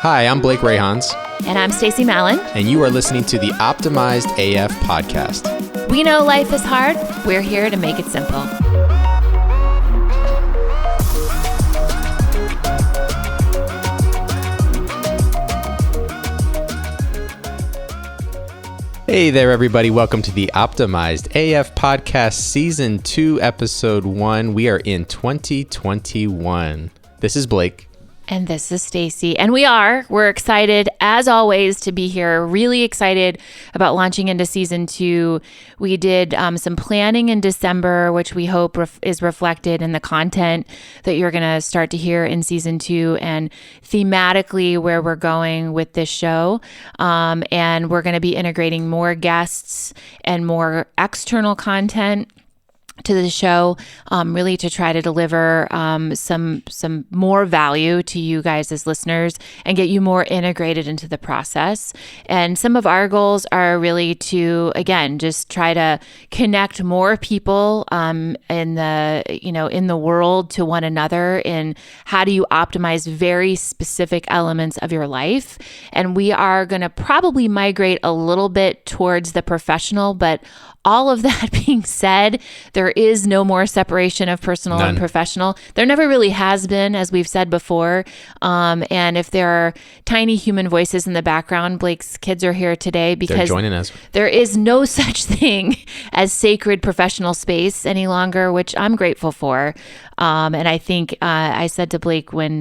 Hi, I'm Blake Rayhans. And I'm Stacie Mallon. And you are listening to the Optimized AF podcast. We know life is hard. We're here to make it simple. Hey there, everybody. Welcome to the Optimized AF podcast, season 2, episode 1. We are in 2021. This is Blake. And this is Stacie. And we're excited, as always, to be here. Really excited about launching into season 2. We did some planning in December, which we hope is reflected in the content that you're going to start to hear in season 2 and thematically where we're going with this show. And we're going to be integrating more guests and more external content to the show, really to try to deliver some more value to you guys as listeners and get you more integrated into the process. And some of our goals are really to, again, just try to connect more people in the world to one another in how do you optimize very specific elements of your life. And we are going to probably migrate a little bit towards the professional, but all of that being said, there is no more separation of personal and professional. There never really has been, as we've said before. And if there are tiny human voices in the background, Blake's kids are here today because they're joining us. There is no such thing as sacred professional space any longer, which I'm grateful for. And I think I said to Blake when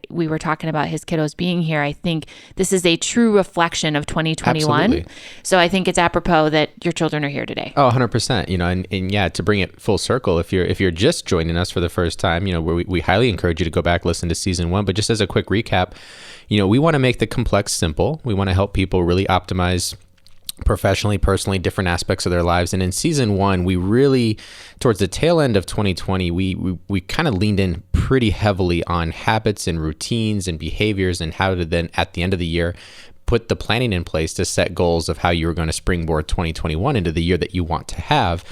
we were talking about his kiddos being here, I think this is a true reflection of 2021. Absolutely. So I think it's apropos that your children are here today. Oh, 100%. And yeah, to bring it full circle, if you're just joining us for the first time, we highly encourage you to go back, listen to season 1. But just as a quick recap, we want to make the complex simple. We want to help people really optimize professionally, personally, different aspects of their lives. And in season 1, we really, towards the tail end of 2020, we kind of leaned in pretty heavily on habits and routines and behaviors and how to then, at the end of the year, put the planning in place to set goals of how you were going to springboard 2021 into the year that you want to have.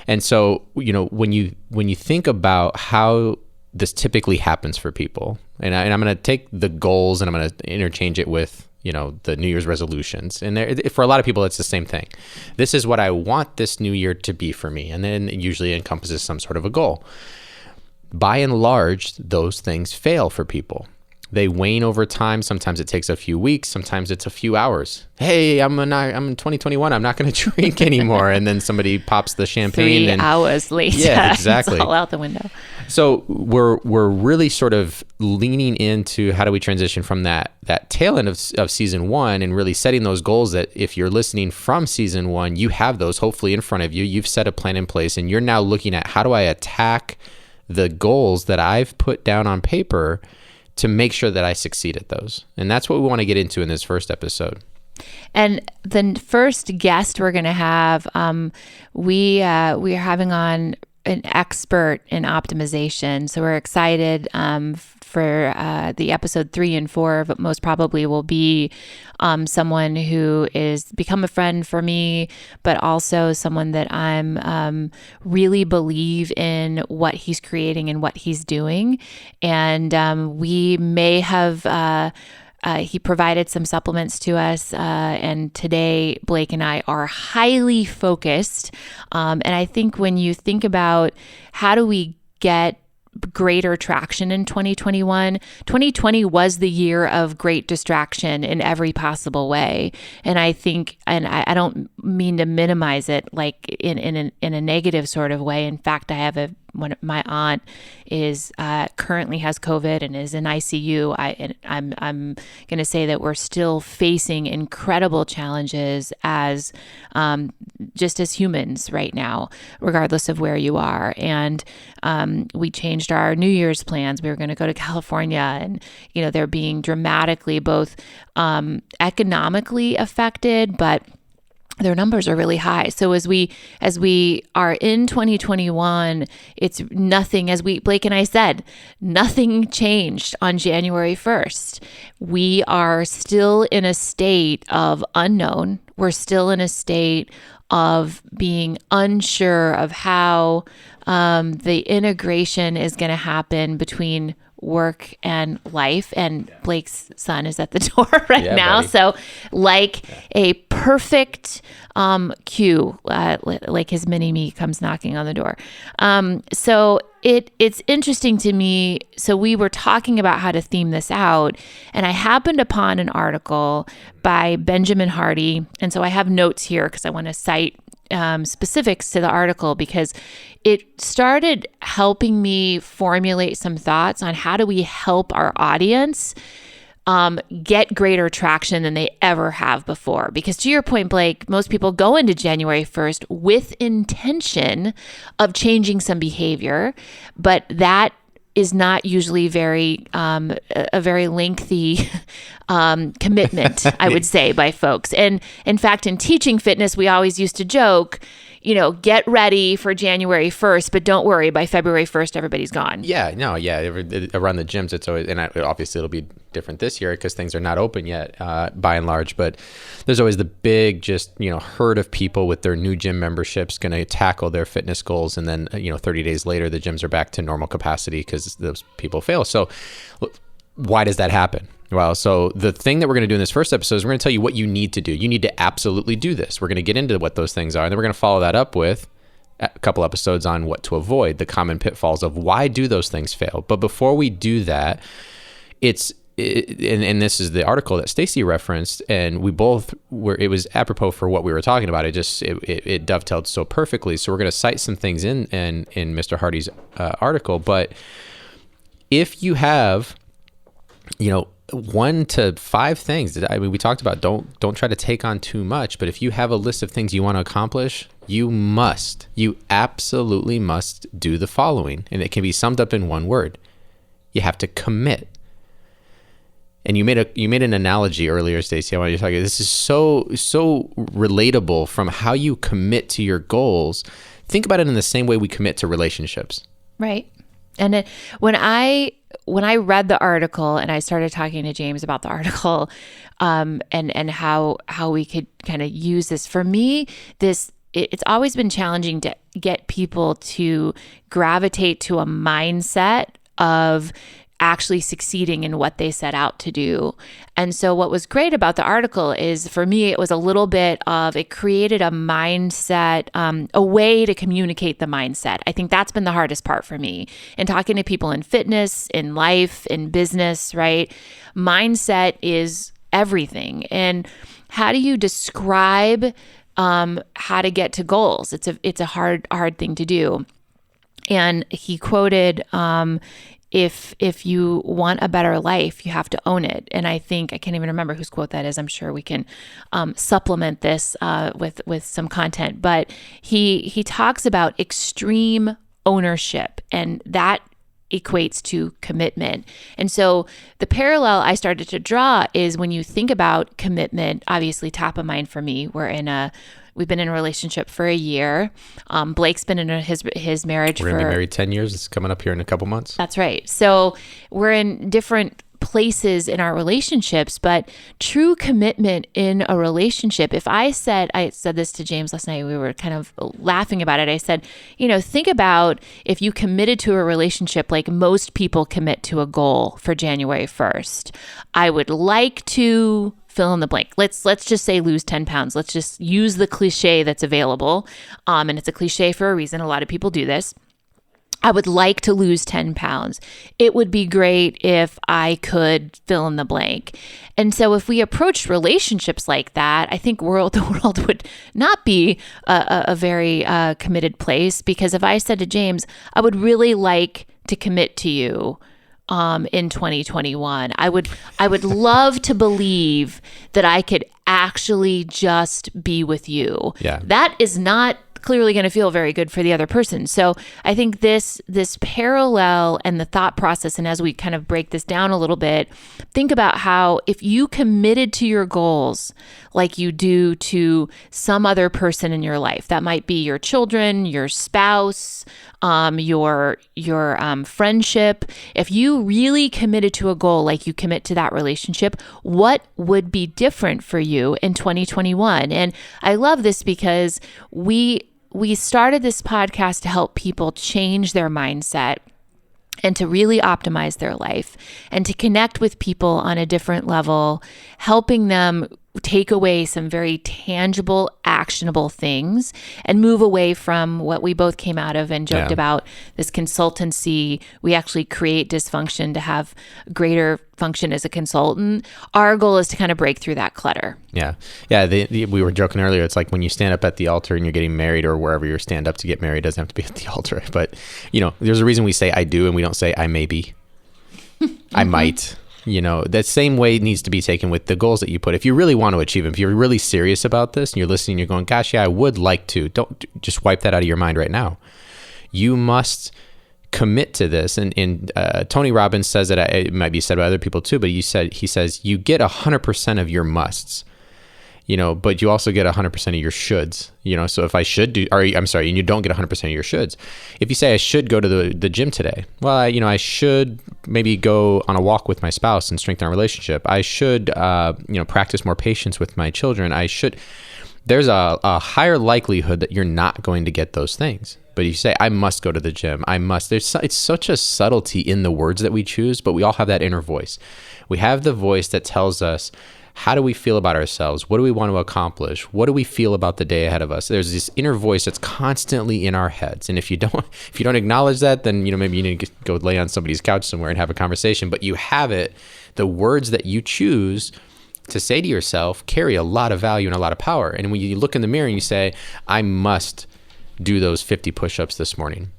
And so, when you think about how this typically happens for people, and I'm going to take the goals and I'm going to interchange it with the New Year's resolutions. And for a lot of people, it's the same thing. This is what I want this new year to be for me. And then it usually encompasses some sort of a goal. By and large, those things fail for people. They wane over time. Sometimes it takes a few weeks. Sometimes it's a few hours. Hey, I'm in 2021. I'm not going to drink anymore. And then somebody pops the champagne. 3 hours later. Yeah, exactly. It's all out the window. So we're really sort of leaning into how do we transition from that tail end of season 1 and really setting those goals that if you're listening from season 1, you have those hopefully in front of you. You've set a plan in place and you're now looking at how do I attack the goals that I've put down on paper to make sure that I succeed at those. And that's what we want to get into in this first episode. And the first guest we're going to have, we are having on an expert in optimization. So we're excited for the episode 3 and 4, but most probably will be someone who is become a friend for me, but also someone that I'm really believe in what he's creating and what he's doing. And we may have he provided some supplements to us, and today Blake and I are highly focused. And I think when you think about how do we get greater traction in 2021, 2020 was the year of great distraction in every possible way. And I think, and I don't mean to minimize it like in a negative sort of way. In fact, I have my aunt is currently has COVID and is in ICU. I'm going to say that we're still facing incredible challenges as just as humans right now, regardless of where you are. And we changed our New Year's plans. We were going to go to California, and they're being dramatically both economically affected, but their numbers are really high. So as we are in 2021, it's nothing, as Blake and I said, nothing changed on January 1st. We are still in a state of unknown. We're still in a state of being unsure of how the integration is going to happen between work and life. And Blake's son is at the door right now. Buddy. So like a perfect cue, like his mini me comes knocking on the door. So it's interesting to me. So we were talking about how to theme this out, and I happened upon an article by Benjamin Hardy. And so I have notes here because I want to cite specifics to the article, because it started helping me formulate some thoughts on how do we help our audience get greater traction than they ever have before. Because to your point, Blake, most people go into January 1st with intention of changing some behavior, but that is not usually a very lengthy commitment, I would say, by folks. And in fact, in teaching fitness, we always used to joke, get ready for January 1st, but don't worry, by February 1st, everybody's gone. Yeah, no, yeah. Around the gyms, it's always, and obviously it'll be different this year because things are not open yet, by and large. But there's always the big, herd of people with their new gym memberships going to tackle their fitness goals, and then 30 days later, the gyms are back to normal capacity because those people fail. So, why does that happen? Well, so the thing that we're going to do in this first episode is we're going to tell you what you need to do. You need to absolutely do this. We're going to get into what those things are, and then we're going to follow that up with a couple episodes on what to avoid, the common pitfalls of why do those things fail. But before we do that, and this is the article that Stacie referenced, and we both were, it was apropos for what we were talking about. It dovetailed so perfectly. So we're going to cite some things in Mr. Hardy's article. But if you have, 1 to 5 things that we talked about, don't try to take on too much, but if you have a list of things you want to accomplish, you absolutely must do the following. And it can be summed up in one word. You have to commit. And you made an analogy earlier, Stacie. I want you to talk. This is so relatable from how you commit to your goals. Think about it in the same way we commit to relationships. Right. And when I read the article and I started talking to James about the article, and how we could kind of use this, for me, it's always been challenging to get people to gravitate to a mindset of actually succeeding in what they set out to do. And so what was great about the article is, for me, it was a little bit of, it created a mindset, a way to communicate the mindset. I think that's been the hardest part for me in talking to people in fitness, in life, in business, right? Mindset is everything. And how do you describe how to get to goals? It's a hard thing to do. And he quoted, if you want a better life, you have to own it. And I think, I can't even remember whose quote that is. I'm sure we can supplement this with some content. But he talks about extreme ownership, and that equates to commitment. And so the parallel I started to draw is, when you think about commitment, obviously top of mind for me, we've been in a relationship for a year. Blake's been in his marriage We're going to be married 10 years. It's coming up here in a couple months. That's right. So we're in different places in our relationships, but true commitment in a relationship. I said this to James last night, we were kind of laughing about it. I said, think about if you committed to a relationship like most people commit to a goal for January 1st. I would like to fill in the blank. Let's just say lose 10 pounds. Let's just use the cliche that's available. And it's a cliche for a reason. A lot of people do this. I would like to lose 10 pounds. It would be great if I could fill in the blank. And so if we approached relationships like that, I think the world would not be a very committed place. Because if I said to James, I would really like to commit to you in 2021. I would love to believe that I could actually just be with you. Yeah. That is not clearly going to feel very good for the other person. So I think this parallel and the thought process, and as we kind of break this down a little bit, think about how if you committed to your goals like you do to some other person in your life, that might be your children, your spouse, your friendship. If you really committed to a goal like you commit to that relationship, what would be different for you in 2021? And I love this because we started this podcast to help people change their mindset and to really optimize their life and to connect with people on a different level, helping them take away some very tangible, actionable things and move away from what we both came out of and joked about, this consultancy. We actually create dysfunction to have greater function as a consultant. Our goal is to kind of break through that clutter. Yeah. Yeah. We were joking earlier. It's like when you stand up at the altar and you're getting married, or wherever you stand up to get married, it doesn't have to be at the altar. But, there's a reason we say I do and we don't say I may be. I might. That same way needs to be taken with the goals that you put. If you really want to achieve them, if you're really serious about this and you're listening, you're going, gosh, yeah, I would like to. Don't just wipe that out of your mind right now. You must commit to this. And Tony Robbins says that, it might be said by other people too, but he says you get 100% of your musts. But you also get 100% of your shoulds, so if I should do, and you don't get 100% of your shoulds. If you say I should go to the gym today, well, I should maybe go on a walk with my spouse and strengthen our relationship. I should, practice more patience with my children. There's a higher likelihood that you're not going to get those things. But you say, I must go to the gym. It's such a subtlety in the words that we choose, but we all have that inner voice. We have the voice that tells us, how do we feel about ourselves? What do we want to accomplish? What do we feel about the day ahead of us? There's this inner voice that's constantly in our heads. And if you don't acknowledge that, then maybe you need to go lay on somebody's couch somewhere and have a conversation. But you have it. The words that you choose to say to yourself carry a lot of value and a lot of power. And when you look in the mirror and you say, I must do those 50 push-ups this morning,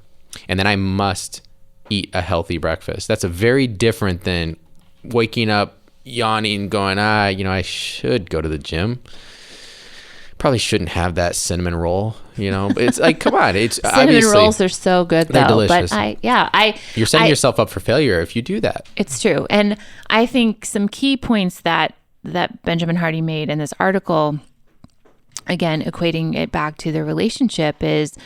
and then I must eat a healthy breakfast. That's a very different than waking up, yawning, going, I should go to the gym. Probably shouldn't have that cinnamon roll, but it's like, come on. It's cinnamon rolls are so good though. They're delicious. But you're setting yourself up for failure if you do that. It's true. And I think some key points that Benjamin Hardy made in this article, again, equating it back to the relationship, is,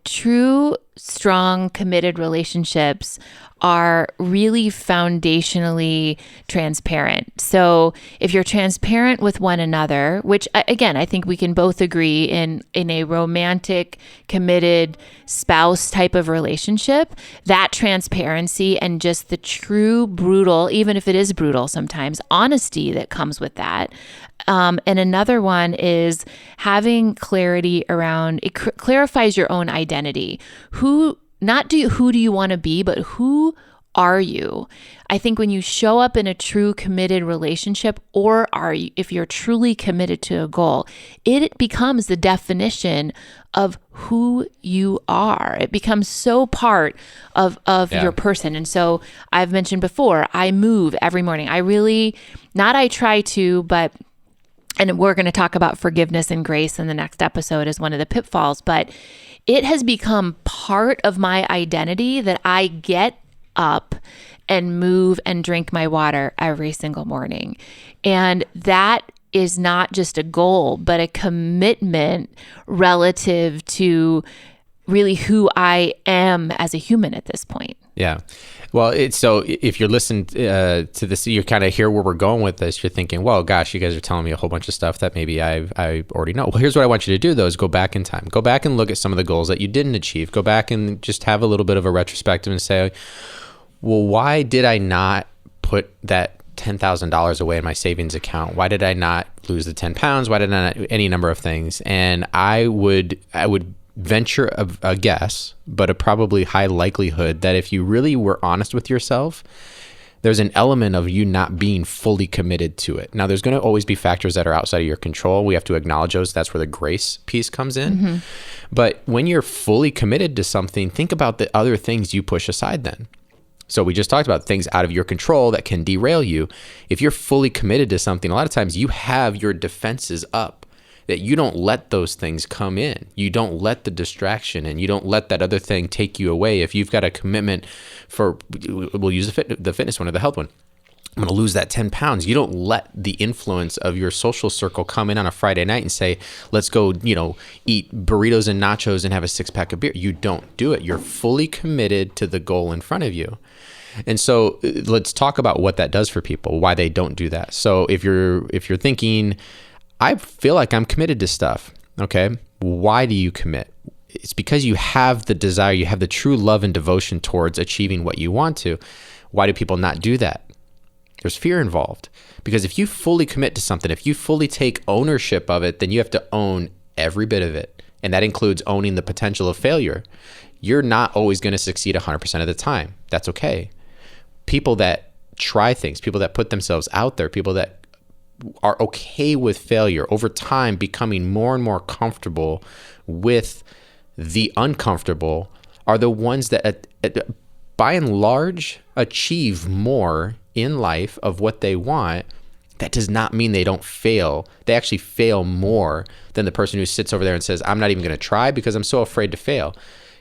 true, strong, committed relationships are really foundationally transparent. So if you're transparent with one another, which again, I think we can both agree in a romantic, committed spouse type of relationship, that transparency and just the true brutal, even if it is brutal sometimes, honesty that comes with that. And another one is having clarity around, it clarifies your own identity. Who do you want to be, but who are you? I think when you show up in a true committed relationship, or if you're truly committed to a goal, it becomes the definition of who you are. It becomes so part of your person. And so I've mentioned before, I move every morning. I try to, and we're going to talk about forgiveness and grace in the next episode as one of the pitfalls, but it has become part of my identity that I get up and move and drink my water every single morning. And that is not just a goal, but a commitment relative to really who I am as a human at this point. Yeah. Well, so if you're listening to this, you kind of hear where we're going with this. You're thinking, well, gosh, you guys are telling me a whole bunch of stuff that maybe I already know. Well, here's what I want you to do, though, is go back in time. Go back and look at some of the goals that you didn't achieve. Go back and just have a little bit of a retrospective and say, well, why did I not put that $10,000 away in my savings account? Why did I not lose the 10 pounds? Why did I not, any number of things? And I would venture a guess, but a probably high likelihood that if you really were honest with yourself, there's an element of you not being fully committed to it. Now, there's going to always be factors that are outside of your control. We have to acknowledge those. That's where the grace piece comes in. Mm-hmm. But when you're fully committed to something, think about the other things you push aside then. So we just talked about things out of your control that can derail you. If you're fully committed to something, a lot of times you have your defenses up, that you don't let those things come in. You don't let the distraction and you don't let that other thing take you away. If you've got a commitment for, we'll use the fitness one or the health one, I'm going to lose that 10 pounds. You don't let the influence of your social circle come in on a Friday night and say, let's go, eat burritos and nachos and have a 6-pack of beer. You don't do it. You're fully committed to the goal in front of you. And so let's talk about what that does for people, why they don't do that. So if you're thinking, I feel like I'm committed to stuff. Okay. Why do you commit? it's because you have the desire, you have the true love and devotion towards achieving what you want to. Why do people not do that? There's fear involved. Because if you fully commit to something, if you fully take ownership of it, then you have to own every bit of it. And that includes owning the potential of failure. You're not always going to succeed 100% of the time. That's okay. People that try things, people that put themselves out there, people that are okay with failure over time, becoming more and more comfortable with the uncomfortable, are the ones that by and large achieve more in life of what they want. That does not mean they don't fail. They actually fail more than the person who sits over there and says, I'm not even going to try because I'm so afraid to fail.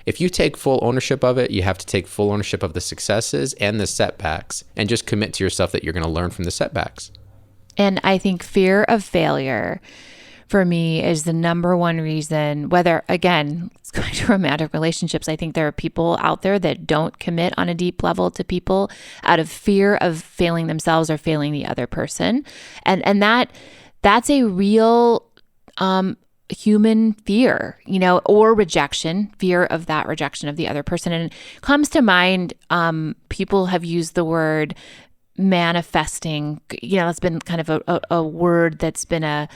If you take full ownership of it, you have to take full ownership of the successes and the setbacks, and just commit to yourself that you're going to learn from the setbacks. And I think fear of failure for me is the number one reason, whether, again, it's going to romantic relationships. I think there are people out there that don't commit on a deep level to people out of fear of failing themselves or failing the other person. And that's a real human fear, or rejection, fear of that rejection of the other person. And it comes to mind, people have used the word manifesting. It's been kind of a word that's been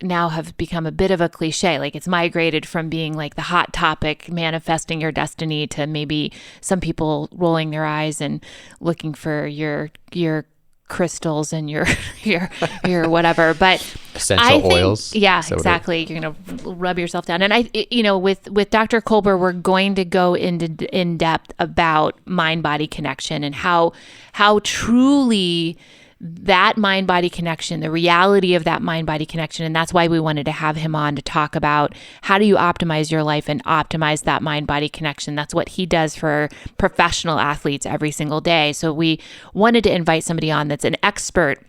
now have become a bit of a cliche. Like, it's migrated from being like the hot topic, manifesting your destiny, to maybe some people rolling their eyes and looking for your crystals and your whatever, but essential oils. Yeah, exactly. You're going to rub yourself down. And with Dr. Kolber, we're going to go into in depth about mind-body connection and how truly that mind-body connection, the reality of that mind-body connection. And that's why we wanted to have him on to talk about how do you optimize your life and optimize that mind-body connection. That's what he does for professional athletes every single day. So we wanted to invite somebody on that's an expert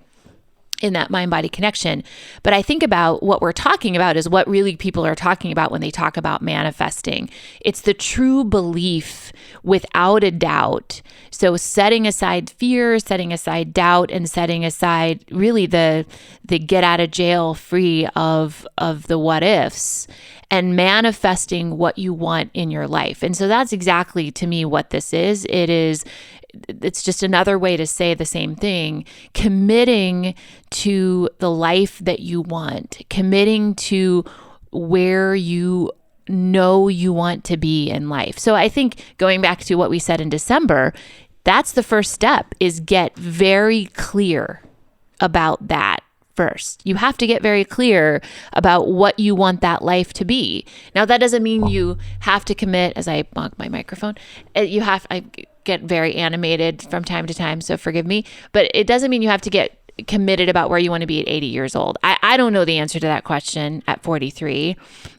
in that mind-body connection. But I think about what we're talking about is what really people are talking about when they talk about manifesting. It's the true belief without a doubt. So setting aside fear, setting aside doubt, and setting aside really the get out of jail free of the what ifs, and manifesting what you want in your life. And so that's exactly, to me, what this is. It's just another way to say the same thing, committing to the life that you want, committing to where you know you want to be in life. So I think, going back to what we said in December, that's the first step, is get very clear about that. First, you have to get very clear about what you want that life to be. Now, that doesn't mean you have to commit, as I bonk my microphone, I get very animated from time to time, so forgive me, but it doesn't mean you have to get committed about where you want to be at 80 years old. I don't know the answer to that question at 43.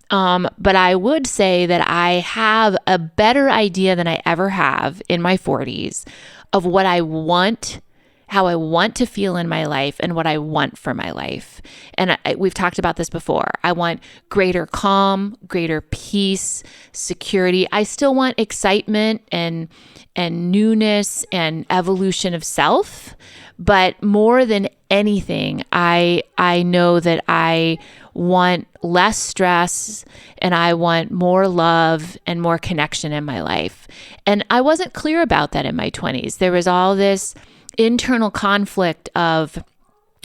But I would say that I have a better idea than I ever have in my 40s of what I want, how I want to feel in my life, and what I want for my life. And we've talked about this before. I want greater calm, greater peace, security. I still want excitement and newness and evolution of self. But more than anything, I know that I want less stress, and I want more love and more connection in my life. And I wasn't clear about that in my 20s. There was all this internal conflict of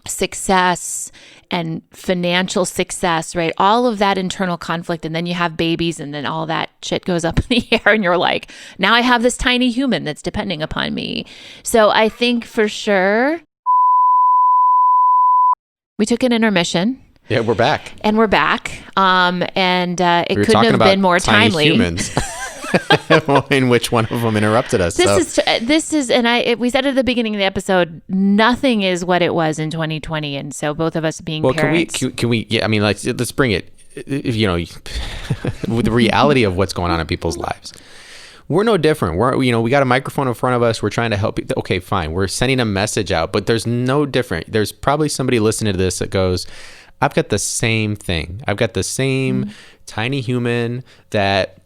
success and financial success, right? All of that internal conflict. And then you have babies, and then all that shit goes up in the air, and you're like, now I have this tiny human that's depending upon me. So I think for sure, we took an intermission. Yeah, we're back. And we're back. It couldn't have been more timely. Humans. In which one of them interrupted us. This is, and we said at the beginning of the episode, nothing is what it was in 2020, and so both of us being parents. Can we? Yeah, I mean, let's bring it. With the reality of what's going on in people's lives, we're no different. We got a microphone in front of us. We're trying to help you. Okay, fine. We're sending a message out, but there's no different. There's probably somebody listening to this that goes, I've got the same thing. I've got the same tiny human that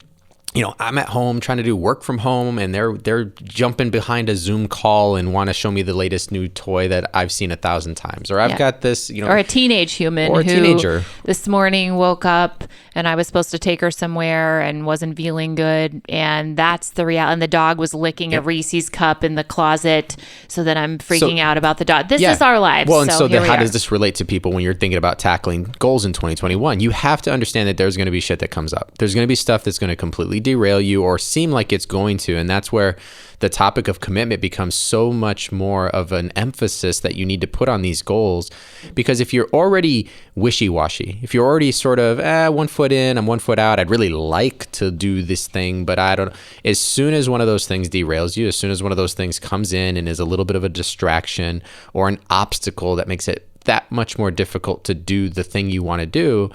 I'm at home trying to do work from home, and they're jumping behind a Zoom call and want to show me the latest new toy that I've seen 1,000 times. Or I've got this, or a teenage human or a who teenager this morning woke up and I was supposed to take her somewhere and wasn't feeling good. And that's the reality. And the dog was licking a Reese's cup in the closet. So then I'm freaking out about the dog. This is our lives. Well, and so here how does this relate to people when you're thinking about tackling goals in 2021? You have to understand that there's going to be shit that comes up. There's going to be stuff that's going to completely derail you or seem like it's going to. And that's where the topic of commitment becomes so much more of an emphasis that you need to put on these goals. Because if you're already wishy-washy, if you're already sort of 1 foot in, I'm 1 foot out, I'd really like to do this thing, but I don't. As soon as one of those things derails you, as soon as one of those things comes in and is a little bit of a distraction or an obstacle that makes it that much more difficult to do the thing you want to do,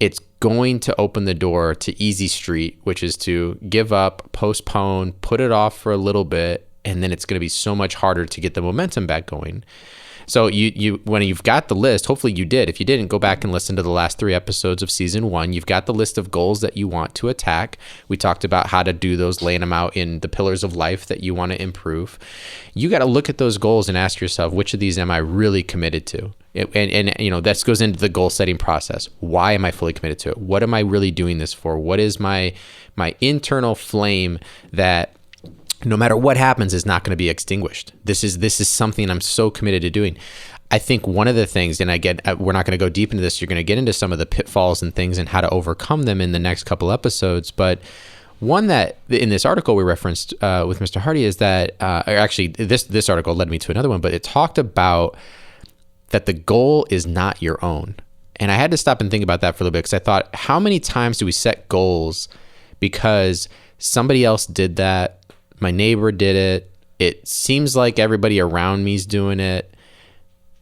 it's going to open the door to easy street, which is to give up, postpone, put it off for a little bit, and then it's going to be so much harder to get the momentum back going. So you when you've got the list, hopefully you did. If you didn't, go back and listen to the last 3 episodes of season 1. You've got the list of goals that you want to attack. We talked about how to do those, laying them out in the pillars of life that you want to improve. You got to look at those goals and ask yourself, which of these am I really committed to? And this goes into the goal setting process. Why am I fully committed to it? What am I really doing this for? What is my internal flame that no matter what happens is not going to be extinguished? This is something I'm so committed to doing. I think one of the things, and we're not going to go deep into this, you're going to get into some of the pitfalls and things and how to overcome them in the next couple episodes, but one that in this article we referenced with Mr. Hardy is that, this article led me to another one, but it talked about that the goal is not your own. And I had to stop and think about that for a little bit, because I thought, how many times do we set goals because somebody else did that? My neighbor did it. It seems like everybody around me is doing it,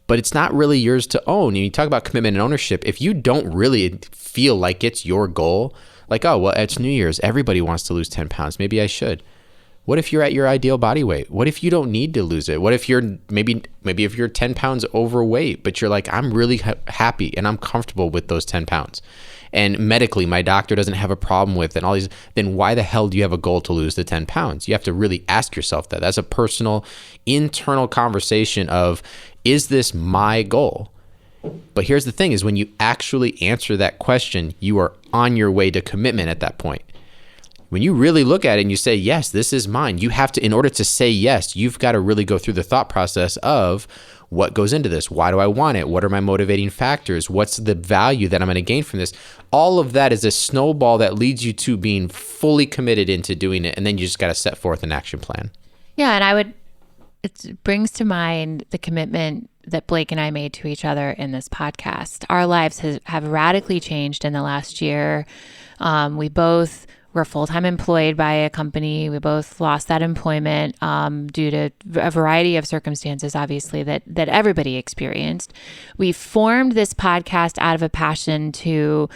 but it's not really yours to own. And you talk about commitment and ownership. If you don't really feel like it's your goal, like, oh, well, it's New Year's, everybody wants to lose 10 pounds. Maybe I should. What if you're at your ideal body weight? What if you don't need to lose it? What if you're maybe if you're 10 pounds overweight, but you're like, I'm really happy and I'm comfortable with those 10 pounds. And medically, my doctor doesn't have a problem with it and all these, then why the hell do you have a goal to lose the 10 pounds? You have to really ask yourself that. That's a personal, internal conversation of, is this my goal? But here's the thing is, when you actually answer that question, you are on your way to commitment at that point. When you really look at it and you say, yes, this is mine, you have to, in order to say yes, you've got to really go through the thought process of what goes into this. Why do I want it? What are my motivating factors? What's the value that I'm going to gain from this? All of that is a snowball that leads you to being fully committed into doing it. And then you just got to set forth an action plan. Yeah. And it brings to mind the commitment that Blake and I made to each other in this podcast. Our lives have radically changed in the last year. We both were full-time employed by a company. We both lost that employment due to a variety of circumstances, obviously, that everybody experienced. We formed this podcast out of a passion to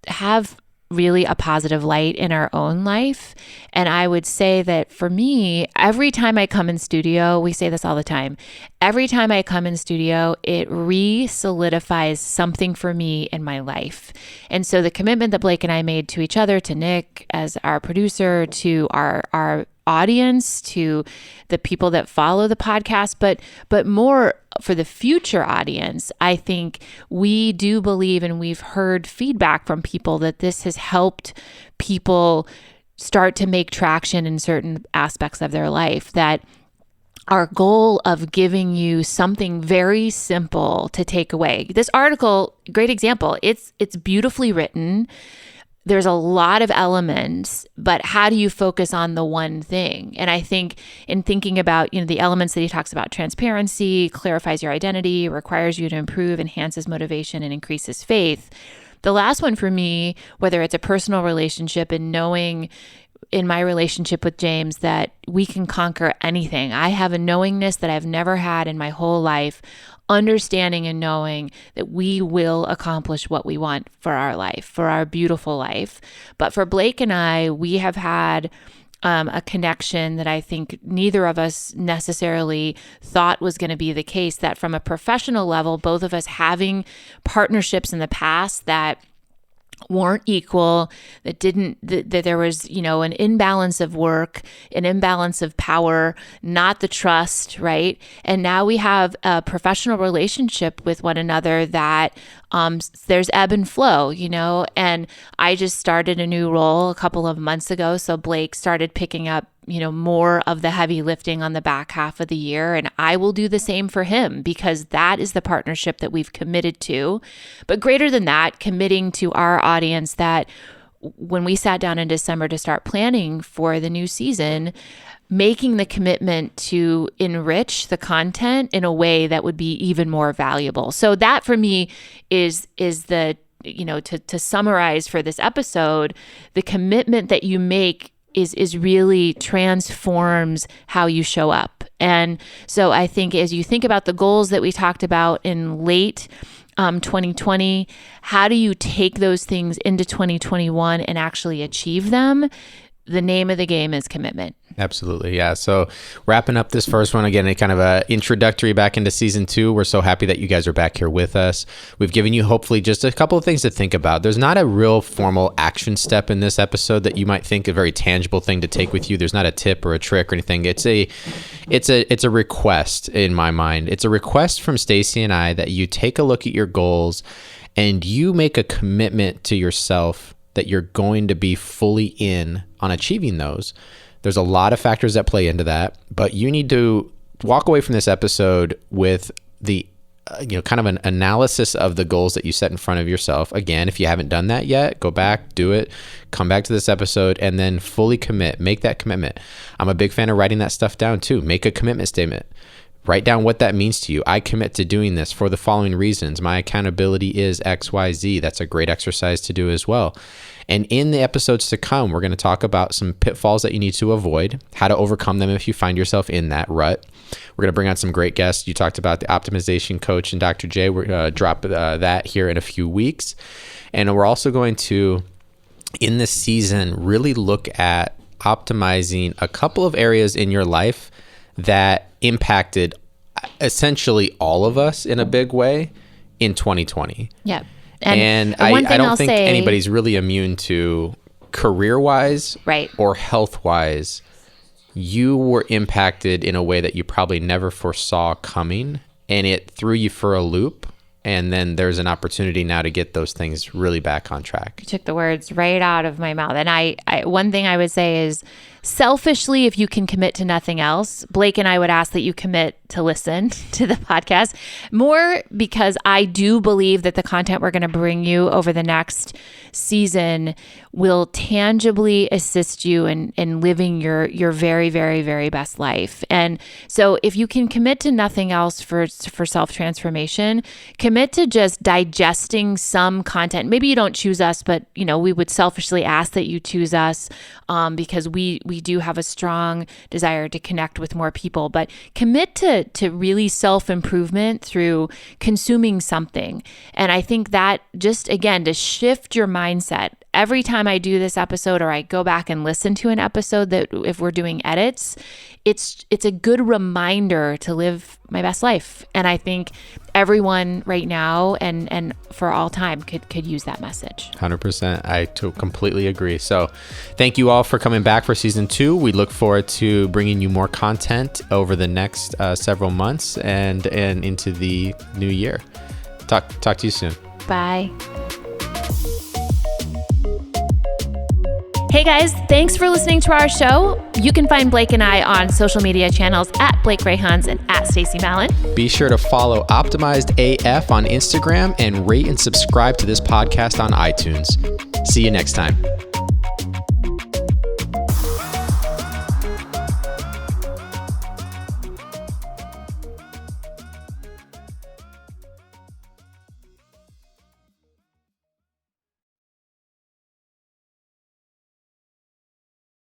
have really a positive light in our own life. And I would say that for me, every time I come in studio, we say this all the time, every time I come in studio, it re-solidifies something for me in my life. And so the commitment that Blake and I made to each other, to Nick as our producer, to our audience, to the people that follow the podcast, but more for the future audience, I think we do believe, and we've heard feedback from people, that this has helped people start to make traction in certain aspects of their life. That our goal of giving you something very simple to take away. This article, great example. It's beautifully written. There's a lot of elements, but how do you focus on the one thing? And I think in thinking about, the elements that he talks about, transparency, clarifies your identity, requires you to improve, enhances motivation, and increases faith. The last one for me, whether it's a personal relationship and knowing in my relationship with James that we can conquer anything. I have a knowingness that I've never had in my whole life, understanding and knowing that we will accomplish what we want for our life, for our beautiful life. But for Blake and I, we have had a connection that I think neither of us necessarily thought was going to be the case, that from a professional level, both of us having partnerships in the past that weren't equal, that there was, an imbalance of work, an imbalance of power, not the trust, right? And now we have a professional relationship with one another that there's ebb and flow, and I just started a new role a couple of months ago. So Blake started picking up more of the heavy lifting on the back half of the year. And I will do the same for him, because that is the partnership that we've committed to. But greater than that, committing to our audience that when we sat down in December to start planning for the new season, making the commitment to enrich the content in a way that would be even more valuable. So that for me is the, to summarize for this episode, the commitment that you make is really transforms how you show up. And so I think as you think about the goals that we talked about in late 2020, how do you take those things into 2021 and actually achieve them? The name of the game is commitment. Absolutely. Yeah. So wrapping up this first one, again, a kind of a introductory back into season 2. We're so happy that you guys are back here with us. We've given you hopefully just a couple of things to think about. There's not a real formal action step in this episode that you might think a very tangible thing to take with you. There's not a tip or a trick or anything. It's a request in my mind. It's a request from Stacie and I that you take a look at your goals and you make a commitment to yourself that you're going to be fully in on achieving those. There's a lot of factors that play into that, but you need to walk away from this episode with the kind of an analysis of the goals that you set in front of yourself. Again, if you haven't done that yet, go back, do it, come back to this episode, and then fully commit. Make that commitment. I'm a big fan of writing that stuff down too. Make a commitment statement. Write down what that means to you. I commit to doing this for the following reasons. My accountability is XYZ. That's a great exercise to do as well. And in the episodes to come, we're going to talk about some pitfalls that you need to avoid, how to overcome them if you find yourself in that rut. We're going to bring on some great guests. You talked about the optimization coach and Dr. J. We're going to drop that here in a few weeks. And we're also going to, in this season, really look at optimizing a couple of areas in your life that impacted essentially all of us in a big way in 2020. Yeah. And I don't think anybody's really immune to career-wise, right, or health-wise. You were impacted in a way that you probably never foresaw coming, and it threw you for a loop. And then there's an opportunity now to get those things really back on track. You took the words right out of my mouth. And I one thing I would say is, selfishly, if you can commit to nothing else, Blake and I would ask that you commit to listen to the podcast more, because I do believe that the content we're going to bring you over the next season will tangibly assist you in living your very, very, very best life. And so if you can commit to nothing else for self-transformation, commit to just digesting some content. Maybe you don't choose us, but we would selfishly ask that you choose us because we do have a strong desire to connect with more people. But commit to really self-improvement through consuming something. And I think that just, again, to shift your mindset. Every time I do this episode, or I go back and listen to an episode, that if we're doing edits, it's a good reminder to live my best life. And I think everyone right now and for all time could use that message. 100%. I completely agree. So thank you all for coming back for season 2. We look forward to bringing you more content over the next several months and into the new year. Talk to you soon. Bye. Hey guys, thanks for listening to our show. You can find Blake and I on social media channels at Blake Rayhans and at Stacie Mallon. Be sure to follow Optimized AF on Instagram and rate and subscribe to this podcast on iTunes. See you next time.